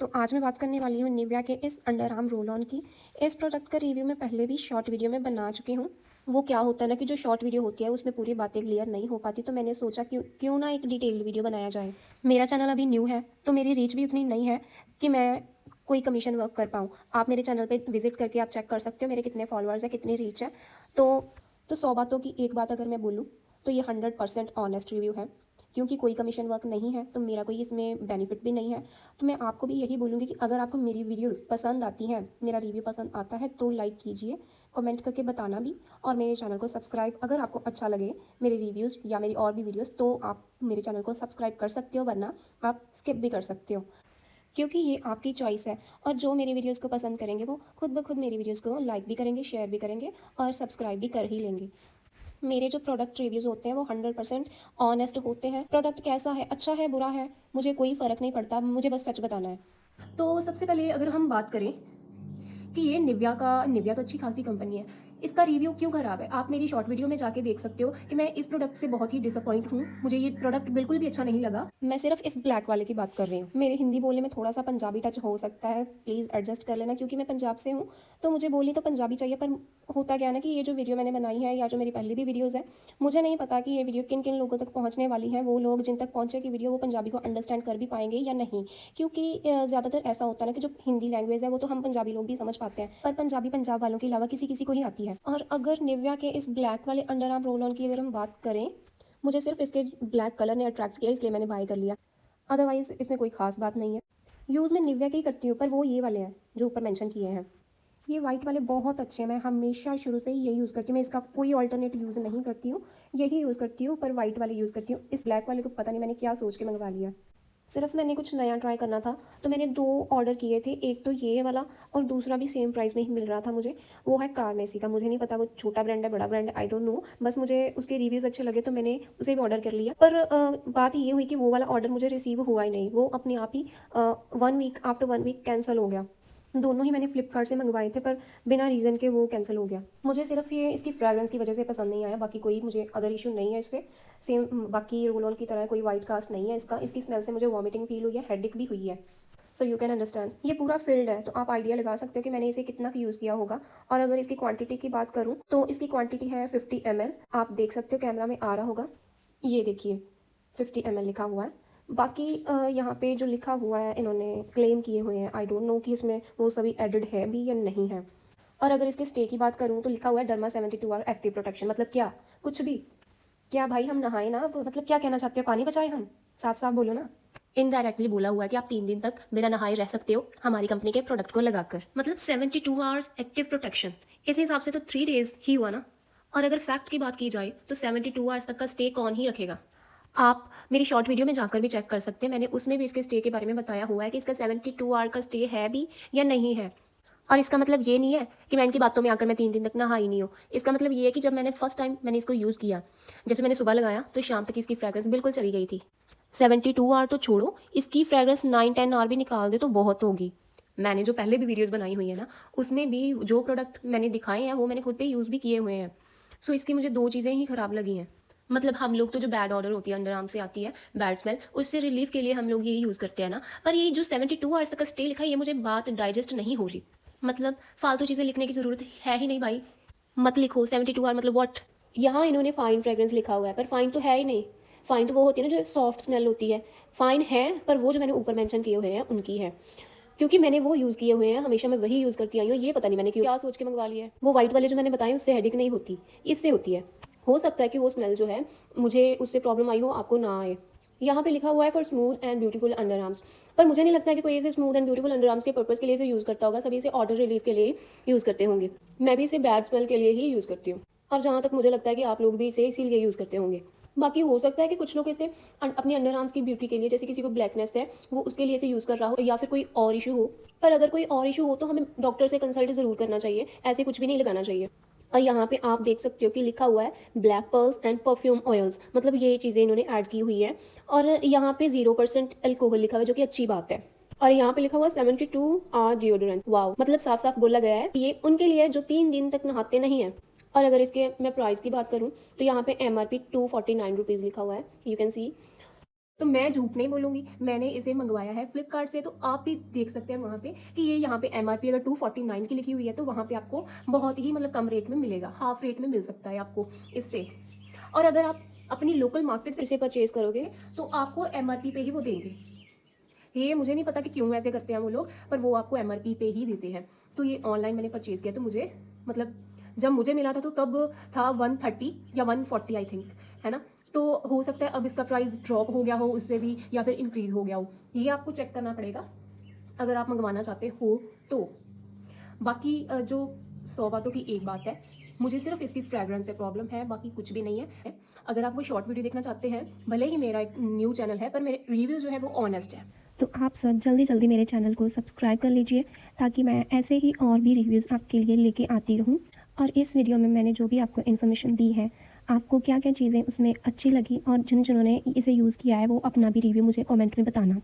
तो आज मैं बात करने वाली हूँ निविया के इस अंडर आर्म रोल ऑन की। इस प्रोडक्ट का रिव्यू मैं पहले भी शॉर्ट वीडियो में बना चुकी हूँ। वो क्या होता है ना कि जो शॉर्ट वीडियो होती है उसमें पूरी बातें क्लियर नहीं हो पाती, तो मैंने सोचा क्यों क्यों ना एक डिटेल्ड वीडियो बनाया जाए। मेरा चैनल अभी न्यू है तो मेरी रीच भी उतनी नहीं है कि मैं कोई कमीशन वर्क कर पाऊँ। आप मेरे चैनल पर विजिट करके आप चेक कर सकते हो मेरे कितने फॉलोअर्स है, कितनी रीच है। तो 100 बातों की एक बात अगर मैं बोलूँ तो ये 100% ऑनेस्ट रिव्यू है, क्योंकि कोई कमीशन वर्क नहीं है तो मेरा कोई इसमें बेनिफिट भी नहीं है। तो मैं आपको भी यही बोलूँगी कि अगर आपको मेरी वीडियोस पसंद आती हैं, मेरा रिव्यू पसंद आता है तो लाइक कीजिए, कमेंट करके बताना भी, और मेरे चैनल को सब्सक्राइब अगर आपको अच्छा लगे मेरे रिव्यूज़ या मेरी और भी वीडियोस तो आप मेरे चैनल को सब्सक्राइब कर सकते हो, वरना आप स्किप भी कर सकते हो, क्योंकि ये आपकी चॉइस है। और जो मेरी वीडियोज़ को पसंद करेंगे वो खुद ब खुद मेरी वीडियोज़ को लाइक भी करेंगे, शेयर भी करेंगे और सब्सक्राइब भी कर ही लेंगे। मेरे जो प्रोडक्ट रिव्यूज़ होते हैं वो 100% ऑनेस्ट होते हैं। प्रोडक्ट कैसा है, अच्छा है, बुरा है, मुझे कोई फ़र्क नहीं पड़ता, मुझे बस सच बताना है। तो सबसे पहले अगर हम बात करें कि ये निविया तो अच्छी खासी कंपनी है, इसका रिव्यू क्यों ख़राब है? आप मेरी शॉर्ट वीडियो में जाके देख सकते हो कि मैं इस प्रोडक्ट से बहुत ही डिसअपॉइंट हूँ। मुझे ये प्रोडक्ट बिल्कुल भी अच्छा नहीं लगा। मैं सिर्फ इस ब्लैक वाले की बात कर रही हूँ। मेरे हिंदी बोलने में थोड़ा-सा पंजाबी टच हो सकता है, प्लीज़ एडजस्ट कर लेना, क्योंकि मैं पंजाब से हूँ, तो मुझे बोलनी तो पंजाबी चाहिए। पर होता क्या है ना कि ये जो वीडियो मैंने बनाई है या जो मेरी पहले भी वीडियोज़ हैं, मुझे नहीं पता कि ये वीडियो किन-किन लोगों तक पहुँचने वाली है। वो लोग जिन तक पहुँचे कि वीडियो वो पंजाबी को अंडरस्टैंड कर भी पाएँगे या नहीं। क्योंकि ज़्यादातर ऐसा होता है ना कि जो हिंदी लैंग्वेज है वो तो हम पंजाबी लोग भी समझ पाते हैं, पर पंजाबी पंजाब वालों के अलावा किसी-किसी को ही आती है। और अगर निविया के इस ब्लैक वाले अंडर आर्म रोल ऑन की अगर हम बात करें, मुझे सिर्फ इसके ब्लैक कलर ने अट्रैक्ट किया, इसलिए मैंने बाय कर लिया। अदरवाइज़ इसमें कोई ख़ास बात नहीं है। यूज़ मैं निविया के ही करती हूँ, पर वो ये वाले हैं जो ऊपर मेंशन किए हैं। ये वाइट वाले बहुत अच्छे हैं, मैं हमेशा शुरू से ही यही यूज़ करती हूँ। मैं इसका कोई अल्टरनेट यूज़ नहीं करती हूँ, यही यूज़ करती हूँ, पर वाइट वाले यूज़ करती हूँ। इस ब्लैक वाले को पता नहीं मैंने क्या सोच के मंगवा लिया। सिर्फ मैंने कुछ नया ट्राई करना था, तो मैंने 2 ऑर्डर किए थे, एक तो ये वाला और दूसरा भी सेम प्राइस में ही मिल रहा था मुझे। वो है कारमेसी का, मुझे नहीं पता वो छोटा ब्रांड है, बड़ा ब्रांड है, आई डोंट नो। बस मुझे उसके रिव्यूज़ अच्छे लगे तो मैंने उसे भी ऑर्डर कर लिया। पर बात ये हुई कि वो वाला ऑर्डर मुझे रिसीव हुआ ही नहीं, वो अपने आप ही 1 वीक आफ्टर 1 वीक कैंसल हो गया। दोनों ही मैंने फ्लिपकार्ट से मंगवाए थे, पर बिना रीज़न के वो कैंसिल हो गया। मुझे सिर्फ ये इसकी फ्रेग्रेंस की वजह से पसंद नहीं आया, बाकी कोई मुझे अदर इशू नहीं है इससे। सेम बाकी रोल ऑन की तरह कोई वाइट कास्ट नहीं है इसका। इसकी स्मेल से मुझे वॉमिटिंग फील हुई है, हेडेक भी हुई है। सो यू कैन अंडरस्टैंड, ये पूरा फिल्ड है तो आप आइडिया लगा सकते हो कि मैंने इसे कितना यूज़ किया होगा। और अगर इसकी क्वांटिटी की बात करूँ तो इसकी क्वांटिटी है 50 ml। आप देख सकते हो, कैमरा में आ रहा होगा, ये देखिए 50 ml लिखा हुआ है। बाकी यहाँ पे जो लिखा हुआ है इन्होंने क्लेम किए हुए हैं, आई डोंट नो कि इसमें वो सभी एडेड है भी या नहीं है। और अगर इसके स्टे की बात करूँ तो लिखा हुआ है डर्मा 72 आवर एक्टिव प्रोटेक्शन। मतलब क्या, कुछ भी? क्या भाई हम नहाए ना, अब मतलब क्या कहना चाहते हो, पानी बचाए हम? साफ साफ बोलो ना। इनडायरेक्टली बोला हुआ है कि आप 3 दिन तक बिना नहाए रह सकते हो हमारी कंपनी के प्रोडक्ट को लगाकर। मतलब 72 आवर्स एक्टिव प्रोटेक्शन, इस हिसाब से तो 3 डेज ही हुआ ना। और अगर फैक्ट की बात की जाए तो 72 आवर्स तक का स्टे कौन ही रखेगा? आप मेरी शॉर्ट वीडियो में जाकर भी चेक कर सकते हैं, मैंने उसमें भी इसके स्टे के बारे में बताया हुआ है कि इसका 72 आवर का स्टे है भी या नहीं है। और इसका मतलब ये नहीं है कि मैं इनकी बातों में आकर मैं 3 दिन तक नहाई नहीं हूँ। इसका मतलब ये है कि जब मैंने फर्स्ट टाइम मैंने इसको यूज़ किया, जैसे मैंने सुबह लगाया तो शाम तक इसकी फ्रेग्रेंस बिल्कुल चली गई थी। 72 आवर तो छोड़ो, इसकी फ्रेग्रेंस 9-10 आवर भी निकाल दे तो बहुत होगी। मैंने जो पहले भी वीडियोज़ बनाई हुई है ना, उसमें भी जो प्रोडक्ट मैंने दिखाए हैं वो मैंने खुद पे यूज़ भी किए हुए हैं। सो इसकी मुझे 2 चीज़ें ही ख़राब लगी हैं। मतलब हम लोग तो जो बैड ऑर्डर होती है, अंडर आर्म से आती है, बैड स्मेल, उससे रिलीफ़ के लिए हम लोग यही यूज़ करते हैं ना। पर ये जो 72 आवर्स तक का स्टे लिखा है, ये मुझे बात डाइजेस्ट नहीं हो रही। मतलब फालतू चीज़ें लिखने की ज़रूरत है ही नहीं भाई। मत लिखो 72 आवर, मतलब व्हाट? यहाँ इन्होंने फाइन फ्रेग्रेंस लिखा हुआ है, पर फाइन तो है ही नहीं। फाइन तो वो होती है ना जो सॉफ्ट स्मेल होती है। फाइन है, पर वो जो मैंने ऊपर मेंशन किए हुए हैं उनकी है। क्योंकि मैंने वो यूज़ किए हुए हैं, हमेशा मैं वही यूज़ करती आई हूँ। ये पता नहीं मैंने क्यों क्या सोच के मंगवा लिया है। वो व्हाइट वाले जो मैंने बताए उससे हेडेक नहीं होती, इससे होती है। हो सकता है कि वो स्मेल जो है मुझे उससे प्रॉब्लम आई हो, आपको ना आए। यहाँ पे लिखा हुआ है for smooth and beautiful under arms, पर मुझे नहीं लगता है कि कोई इसे smooth and beautiful under arms के पर्पज़ के लिए इसे यूज़ करता होगा। सभी इसे ऑर्डर रिलीफ के लिए यूज़ करते होंगे। मैं भी इसे बैड स्मेल के लिए ही यूज़ करती हूँ, और जहाँ तक मुझे लगता है कि आप लोग भी इसे इसीलिए यूज़ करते होंगे। बाकी हो सकता है कि कुछ लोग इसे अपनी अंडर आर्म्स की ब्यूटी के लिए, जैसे किसी को ब्लैकनेस है वो उसके लिए इसे यूज़ कर रहा हो, या फिर कोई और इशू हो। पर अगर कोई और इशू हो तो हमें डॉक्टर से कंसल्ट ज़रूर करना चाहिए, ऐसे कुछ भी नहीं लगाना चाहिए। और यहाँ पे आप देख सकते हो कि लिखा हुआ है black pearls and perfume oils, मतलब ये चीज़ें इन्होंने ऐड की हुई है। और यहाँ पे 0% अल्कोहल लिखा हुआ है, जो कि अच्छी बात है। और यहाँ पे लिखा हुआ 72 आवर डिओड्रेंट। वाओ, मतलब साफ साफ बोला गया है कि ये उनके लिए जो 3 दिन तक नहाते नहीं है। और अगर इसके मैं प्राइस की बात करूँ तो यहाँ पे MRP 249 रुपीज़ लिखा हुआ है, यू कैन सी। तो मैं झूठ नहीं बोलूँगी, मैंने इसे मंगवाया है फ्लिपकार्ट से, तो आप भी देख सकते हैं वहाँ पे कि ये यहाँ पे एमआरपी अगर 249 की लिखी हुई है तो वहाँ पे आपको बहुत ही मतलब कम रेट में मिलेगा, हाफ रेट में मिल सकता है आपको इससे। और अगर आप अपनी लोकल मार्केट से इसे परचेज़ करोगे तो आपको एमआरपी पे ही वो देंगे। ये मुझे नहीं पता कि क्यों ऐसे करते हैं वो लोग, पर वो आपको एमआरपी पे ही देते हैं। तो ये ऑनलाइन मैंने परचेज़ किया तो मुझे मतलब जब मुझे मिला था तो तब था 130 या 140 आई थिंक, है ना? तो हो सकता है अब इसका प्राइस ड्रॉप हो गया हो उससे भी, या फिर इंक्रीज़ हो गया हो। ये आपको चेक करना पड़ेगा अगर आप मंगवाना चाहते हो तो। बाकी जो 100 बातों की एक बात है, मुझे सिर्फ इसकी फ्रेगरेंस से प्रॉब्लम है, बाकी कुछ भी नहीं है। अगर आप वो शॉर्ट वीडियो देखना चाहते हैं, भले ही मेरा एक न्यू चैनल है पर मेरे रिव्यू जो है वो ऑनेस्ट है। तो आप सब जल्दी जल्दी मेरे चैनल को सब्सक्राइब कर लीजिए ताकि मैं ऐसे ही और भी रिव्यूज़ आपके लिए लेके आती रहूँ। और इस वीडियो में मैंने जो भी आपको इन्फॉर्मेशन दी है, आपको क्या क्या चीज़ें उसमें अच्छी लगी और जिन जिन्होंने इसे यूज़ किया है वो अपना भी रिव्यू मुझे कमेंट में बताना।